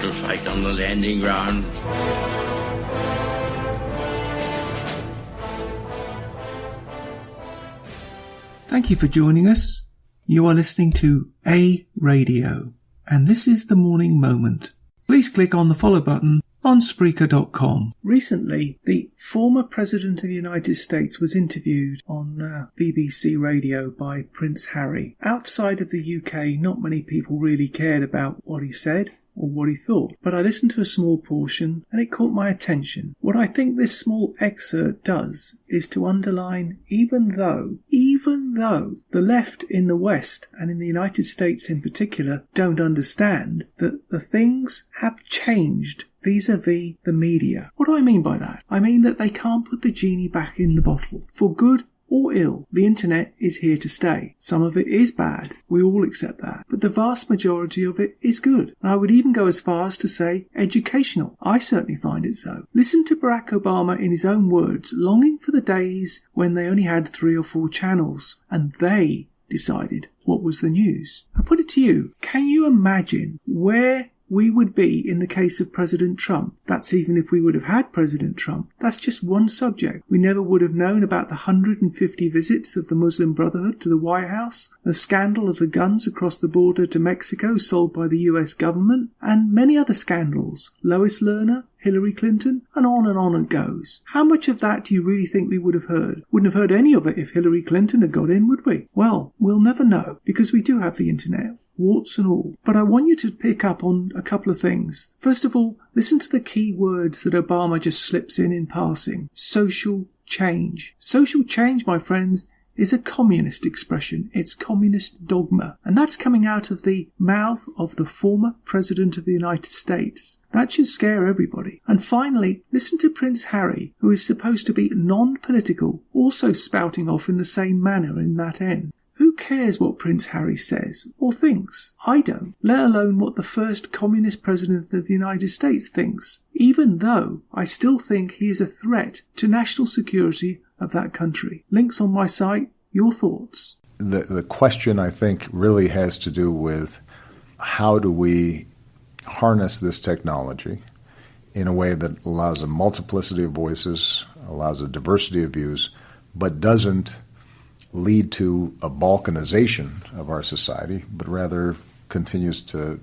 little fight on the landing ground. Thank you for joining us. You are listening to A Radio, and this is The Morning Moment. Please click on the follow button on Spreaker.com. Recently, the former President of the United States was interviewed on BBC Radio by Prince Harry. Outside of the UK, not many people really cared about what he said or what he thought, but I listened to a small portion and it caught my attention. What I think this small excerpt does is to underline, even though the left in the West and in the United States in particular don't understand that the things have changed vis-a-vis the media. What do I mean by that? I mean that they can't put the genie back in the bottle. For good or ill, the internet is here to stay. Some of it is bad. We all accept that. But the vast majority of it is good. And I would even go as far as to say educational. I certainly find it so. Listen to Barack Obama in his own words, longing for the days when they only had 3 or 4 channels and they decided what was the news. I put it to you, can you imagine where we would be in the case of President Trump? That's even if we would have had President Trump. That's just one subject. We never would have known about the 150 visits of the Muslim Brotherhood to the White House, the scandal of the guns across the border to Mexico sold by the US government, and many other scandals. Lois Lerner, Hillary Clinton, and on it goes. How much of that do you really think we would have heard? Wouldn't have heard any of it if Hillary Clinton had got in, would we? Well, we'll never know, because we do have the internet, warts and all. But I want you to pick up on a couple of things. First of all, listen to the key words that Obama just slips in passing. Social change. Social change, my friends, is a communist expression. It's communist dogma. And that's coming out of the mouth of the former President of the United States. That should scare everybody. And finally, listen to Prince Harry, who is supposed to be non-political, also spouting off in the same manner in that end. Who cares what Prince Harry says or thinks? I don't, let alone what the first communist president of the United States thinks, even though I still think he is a threat to national security of that country. Links on my site. Your thoughts? The question, I think, really has to do with how do we harness this technology in a way that allows a multiplicity of voices, allows a diversity of views, but doesn't lead to a balkanization of our society, but rather continues to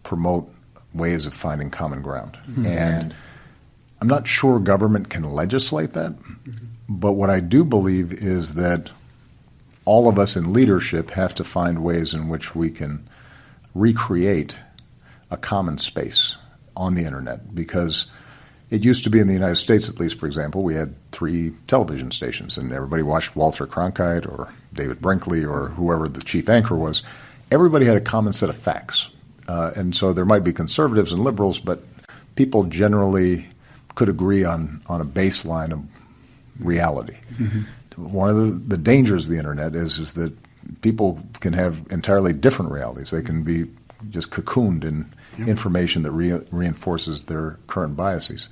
promote ways of finding common ground. Mm-hmm. And I'm not sure government can legislate that, but what I do believe is that all of us in leadership have to find ways in which we can recreate a common space on the internet, because it used to be in the United States, at least, for example, we had 3 television stations, and everybody watched Walter Cronkite or David Brinkley or whoever the chief anchor was. Everybody had a common set of facts. And so there might be conservatives and liberals, but people generally could agree on a baseline of reality. Mm-hmm. One of the dangers of the internet is that people can have entirely different realities. They can be just cocooned in information that reinforces their current biases.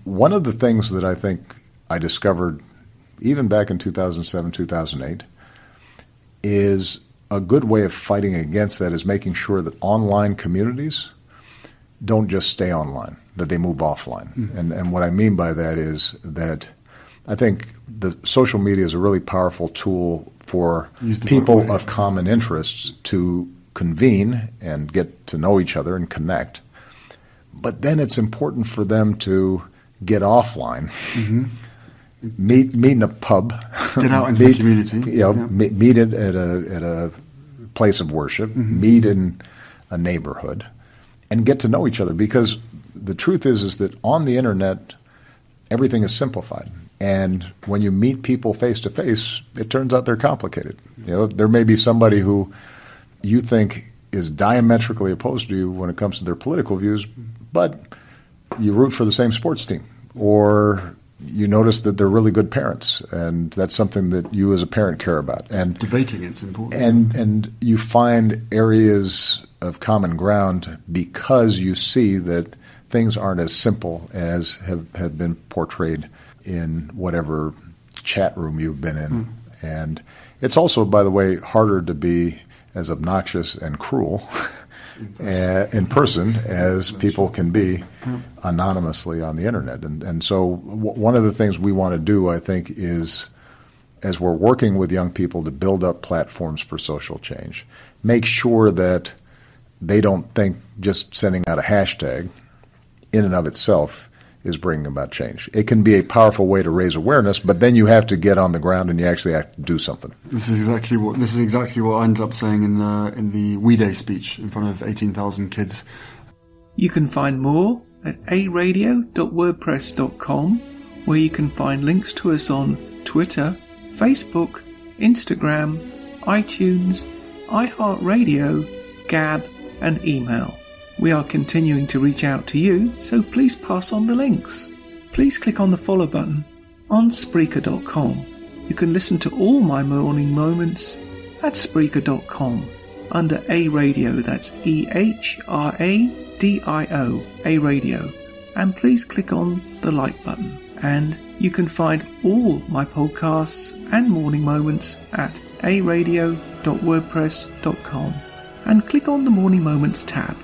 One of the things that I think I discovered even back in 2007, 2008 is a good way of fighting against that is making sure that online communities don't just stay online, that they move offline. Mm-hmm. And what I mean by that is that I think the social media is a really powerful tool for people of common interests to convene and get to know each other and connect. But then it's important for them to get offline, mm-hmm. meet in a pub, get out into the community, meet at a place of worship, mm-hmm. meet in a neighborhood, and get to know each other. Because the truth is that on the internet, everything is simplified. And when you meet people face to face, it turns out they're complicated. There may be somebody who you think is diametrically opposed to you when it comes to their political views, but you root for the same sports team, or you notice that they're really good parents, and that's something that you as a parent care about. And debating it's important. And you find areas of common ground because you see that things aren't as simple as have been portrayed in whatever chat room you've been in. And it's also, by the way, harder to be as obnoxious and cruel in person as people can be anonymously on the internet. And so one of the things we want to do, I think, is as we're working with young people to build up platforms for social change, make sure that they don't think just sending out a hashtag in and of itself is bringing about change. It can be a powerful way to raise awareness, but then you have to get on the ground and you actually have to do something. This is exactly what I ended up saying in the We Day speech in front of 18,000 kids. You can find more at aradio.wordpress.com, where you can find links to us on Twitter, Facebook, Instagram, iTunes, iHeartRadio, Gab, and email. We are continuing to reach out to you, so please pass on the links. Please click on the follow button on Spreaker.com. You can listen to all my morning moments at Spreaker.com under A Radio, that's EHRADIO, A Radio. And please click on the like button. And you can find all my podcasts and morning moments at aradio.wordpress.com and click on the Morning Moments tab.